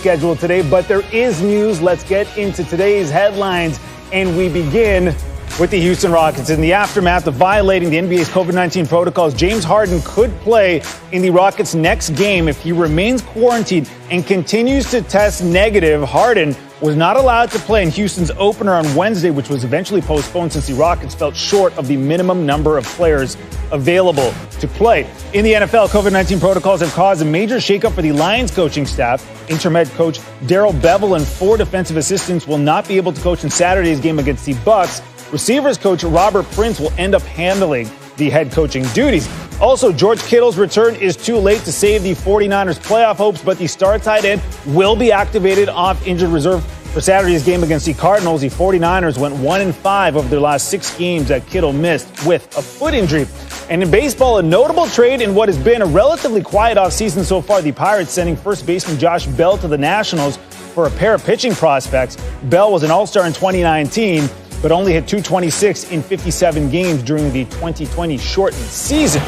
schedule today, but there is news. Let's get into today's headlines, and we begin with the Houston Rockets. In the aftermath of violating the NBA's COVID-19 protocols, James Harden could play in the Rockets' next game if he remains quarantined and continues to test negative. Harden was not allowed to play in Houston's opener on Wednesday, which was eventually postponed since the Rockets fell short of the minimum number of players available to play. In the NFL, COVID-19 protocols have caused a major shakeup for the Lions coaching staff. Interim head coach Darrell Bevell and 4 defensive assistants will not be able to coach in Saturday's game against the Bucks. Receivers coach Robert Prince will end up handling the head coaching duties. Also, George Kittle's return is too late to save the 49ers playoff hopes, but the star tight end will be activated off injured reserve for Saturday's game against the Cardinals. The 49ers went 1-5 over their last 6 games that Kittle missed with a foot injury. And in baseball, a notable trade in what has been a relatively quiet offseason so far. The Pirates sending first baseman Josh Bell to the Nationals for a pair of pitching prospects. Bell was an all-star in 2019, but only hit .226 in 57 games during the 2020 shortened season.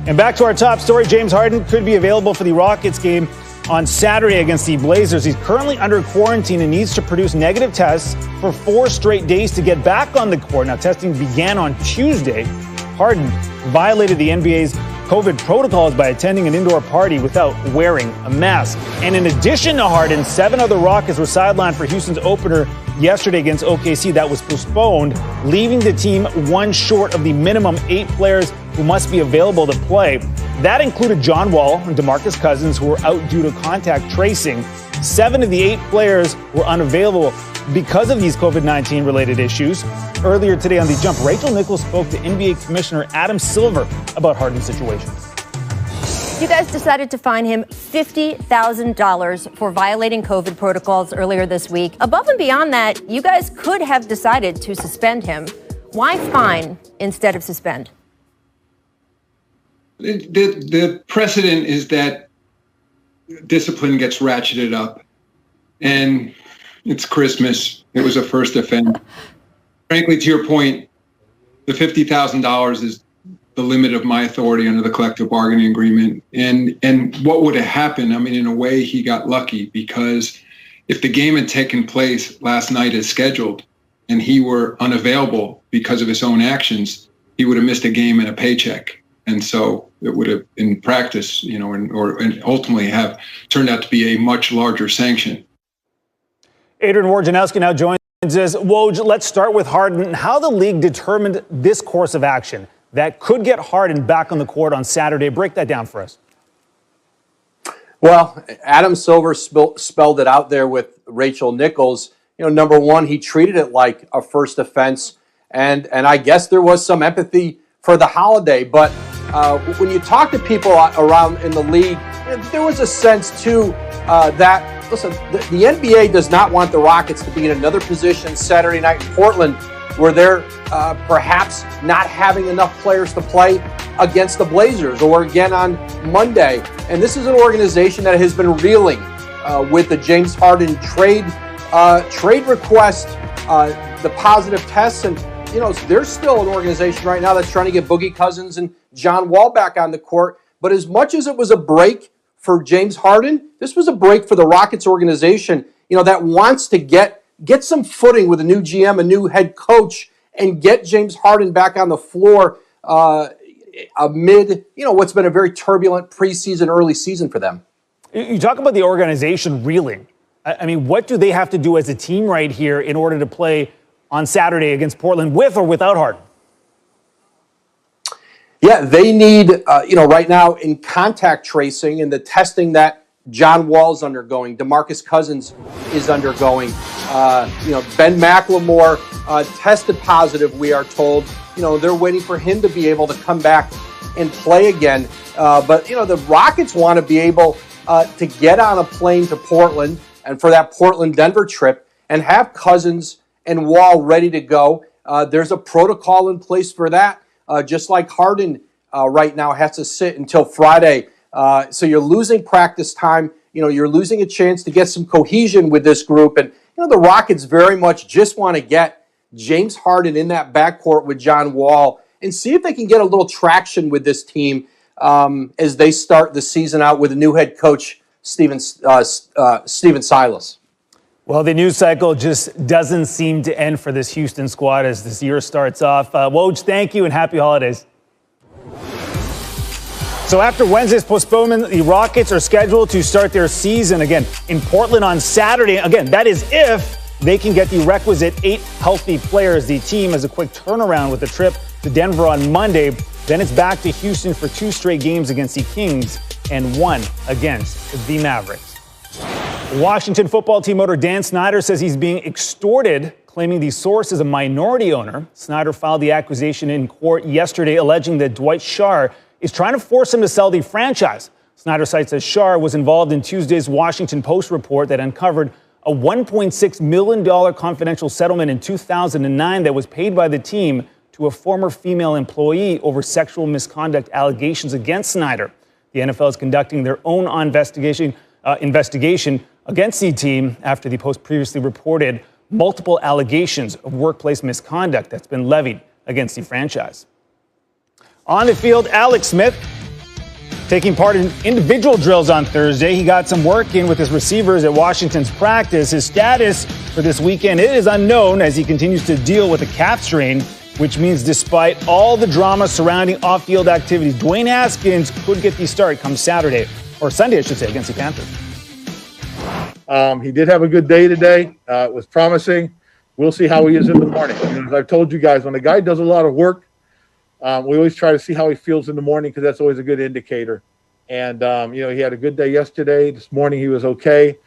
And back to our top story, James Harden could be available for the Rockets game on Saturday against the Blazers. He's currently under quarantine and needs to produce negative tests for 4 straight days to get back on the court. Now, testing began on Tuesday. Harden violated the NBA's COVID protocols by attending an indoor party without wearing a mask. And in addition to Harden, 7 other Rockets were sidelined for Houston's opener yesterday against OKC. That was postponed, leaving the team 1 short of the minimum 8 players who must be available to play. That included John Wall and DeMarcus Cousins, who were out due to contact tracing. 7 of the 8 players were unavailable because of these COVID-19 related issues. Earlier today on The Jump, Rachel Nichols spoke to NBA Commissioner Adam Silver about Harden's situation. You guys decided to fine him $50,000 for violating COVID protocols earlier this week. Above and beyond that, you guys could have decided to suspend him. Why fine instead of suspend? The precedent is that discipline gets ratcheted up, and it's Christmas. It was a first offense. Frankly, to your point, the $50,000 is the limit of my authority under the collective bargaining agreement. And what would have happened? I mean, in a way, he got lucky, because if the game had taken place last night as scheduled and he were unavailable because of his own actions, he would have missed a game and a paycheck. And so it would have, in practice, and ultimately have turned out to be a much larger sanction. Adrian Wojnarowski now joins us. Woj, let's start with Harden and how the league determined this course of action that could get Harden back on the court on Saturday. Break that down for us. Well, Adam Silver spelled it out there with Rachel Nichols. Number one, he treated it like a first offense, and I guess there was some empathy for the holiday. But when you talk to people around in the league, there was a sense too that, listen, the NBA does not want the Rockets to be in another position Saturday night in Portland where they're perhaps not having enough players to play against the Blazers or again on Monday. And this is an organization that has been reeling with the James Harden trade request, the positive tests, and there's still an organization right now that's trying to get Boogie Cousins and John Wall back on the court. But as much as it was a break for James Harden, this was a break for the Rockets organization, that wants to get some footing with a new GM, a new head coach, and get James Harden back on the floor amid, what's been a very turbulent preseason, early season for them. You talk about the organization reeling. I mean, what do they have to do as a team right here in order to play on Saturday against Portland with or without Harden? Yeah, they need, right now in contact tracing and the testing that John Wall's undergoing, DeMarcus Cousins is undergoing. Ben McLemore tested positive, we are told. They're waiting for him to be able to come back and play again. But the Rockets want to be able to get on a plane to Portland and for that Portland-Denver trip and have Cousins and Wall ready to go. There's a protocol in place for that. Just like Harden right now has to sit until Friday. So you're losing practice time. You're losing a chance to get some cohesion with this group. And, the Rockets very much just want to get James Harden in that backcourt with John Wall and see if they can get a little traction with this team as they start the season out with a new head coach Stephen Silas. Well, the news cycle just doesn't seem to end for this Houston squad as this year starts off. Woj, thank you and happy holidays. So after Wednesday's postponement, the Rockets are scheduled to start their season again in Portland on Saturday. Again, that is if they can get the requisite 8 healthy players. The team has a quick turnaround with a trip to Denver on Monday. Then it's back to Houston for 2 straight games against the Kings and 1 against the Mavericks. Washington football team owner Dan Snyder says he's being extorted, claiming the source is a minority owner. Snyder filed the accusation in court yesterday, alleging that Dwight Schrute is trying to force him to sell the franchise. Snyder cites that Schrute was involved in Tuesday's Washington Post report that uncovered a $1.6 million confidential settlement in 2009 that was paid by the team to a former female employee over sexual misconduct allegations against Snyder. The NFL is conducting their own investigation against the team after the Post previously reported multiple allegations of workplace misconduct that's been levied against the franchise. On the field, Alex Smith taking part in individual drills on Thursday. He got some work in with his receivers at Washington's practice. His status for this weekend is unknown as he continues to deal with a calf strain, which means despite all the drama surrounding off-field activities, Dwayne Haskins could get the start come Saturday, or Sunday, I should say, against the Panthers. He did have a good day today. It was promising. We'll see how he is in the morning. As I've told you guys, when a guy does a lot of work, we always try to see how he feels in the morning because that's always a good indicator. And, he had a good day yesterday. This morning he was okay.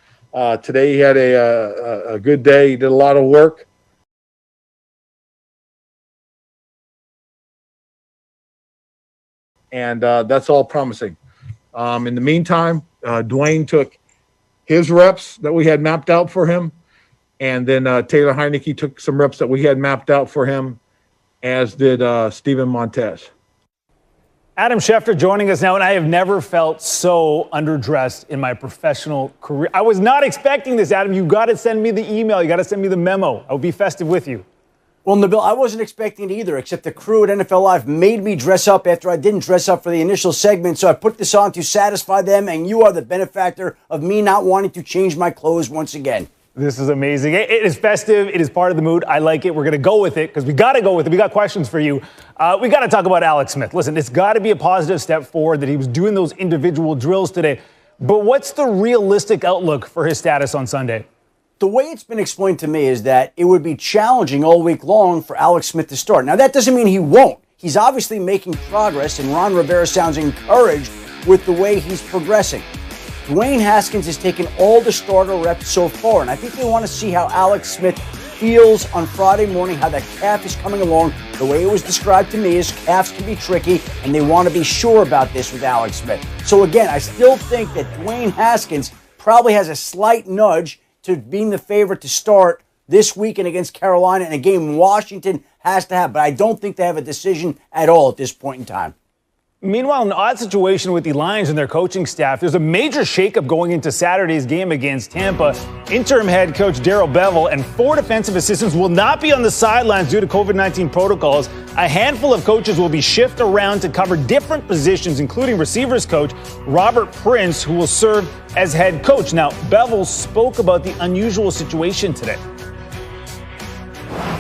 Today he had a good day. He did a lot of work. And that's all promising. In the meantime, Dwayne took his reps that we had mapped out for him. And then Taylor Heineke took some reps that we had mapped out for him, as did Steven Montez. Adam Schefter joining us now, and I have never felt so underdressed in my professional career. I was not expecting this, Adam. You got to send me the email. You got to send me the memo. I'll be festive with you. Well, Nabil, I wasn't expecting it either, except the crew at NFL Live made me dress up after I didn't dress up for the initial segment, so I put this on to satisfy them, and you are the benefactor of me not wanting to change my clothes once again. This is amazing. It is festive. It is part of the mood. I like it. We're going to go with it because we got to go with it. We got questions for you. We got to talk about Alex Smith. Listen, it's got to be a positive step forward that he was doing those individual drills today. But what's the realistic outlook for his status on Sunday? The way it's been explained to me is that it would be challenging all week long for Alex Smith to start. Now, that doesn't mean he won't. He's obviously making progress, and Ron Rivera sounds encouraged with the way he's progressing. Dwayne Haskins has taken all the starter reps so far, and I think they want to see how Alex Smith feels on Friday morning, how that calf is coming along. The way it was described to me is calves can be tricky, and they want to be sure about this with Alex Smith. So again, I still think that Dwayne Haskins probably has a slight nudge to being the favorite to start this weekend against Carolina in a game Washington has to have, but I don't think they have a decision at all at this point in time. Meanwhile, an odd situation with the Lions and their coaching staff. There's a major shakeup going into Saturday's game against Tampa. Interim head coach Darrell Bevell and 4 defensive assistants will not be on the sidelines due to COVID-19 protocols. A handful of coaches will be shifted around to cover different positions, including receivers coach Robert Prince, who will serve as head coach. Now, Bevell spoke about the unusual situation today.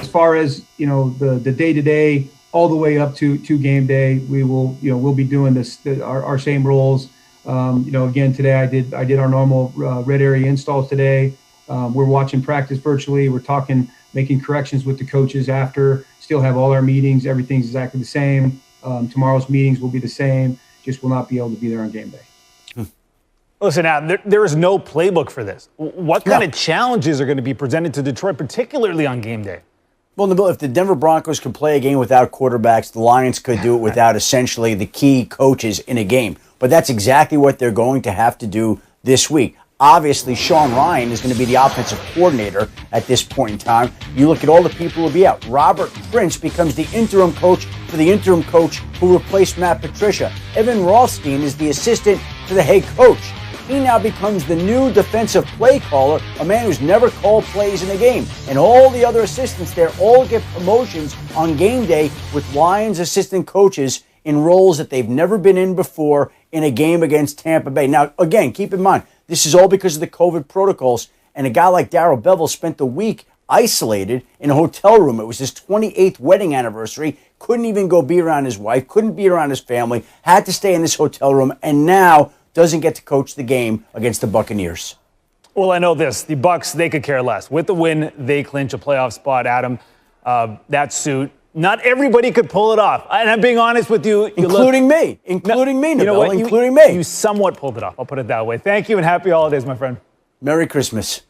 As far as, the day-to-day, all the way up to game day, we'll be doing our same roles. Again, today I did our normal red area installs today. We're watching practice virtually. We're talking, making corrections with the coaches after. Still have all our meetings. Everything's exactly the same. Tomorrow's meetings will be the same. Just will not be able to be there on game day. Listen, Adam, there is no playbook for this. What kind of challenges are going to be presented to Detroit, particularly on game day? Well, Nabil, if the Denver Broncos could play a game without quarterbacks, the Lions could do it without essentially the key coaches in a game. But that's exactly what they're going to have to do this week. Obviously, Sean Ryan is going to be the offensive coordinator at this point in time. You look at all the people who will be out. Robert Prince becomes the interim coach for the interim coach who replaced Matt Patricia. Evan Rothstein is the assistant to the head coach. He now becomes the new defensive play caller, a man who's never called plays in a game. And all the other assistants there all get promotions on game day with Lions assistant coaches in roles that they've never been in before in a game against Tampa Bay. Now, again, keep in mind, This is all because of the COVID protocols. And a guy like Darrell Bevell spent the week isolated in a hotel room. It was his 28th wedding anniversary. Couldn't even go be around his wife, couldn't be around his family, had to stay in this hotel room, and now doesn't get to coach the game against the Buccaneers. Well, I know this. The Bucs, they could care less. With the win, they clinch a playoff spot, Adam. That suit, not everybody could pull it off. And I'm being honest with you. Including me, Nabil, you know what? including me. You somewhat pulled it off. I'll put it that way. Thank you and happy holidays, my friend. Merry Christmas.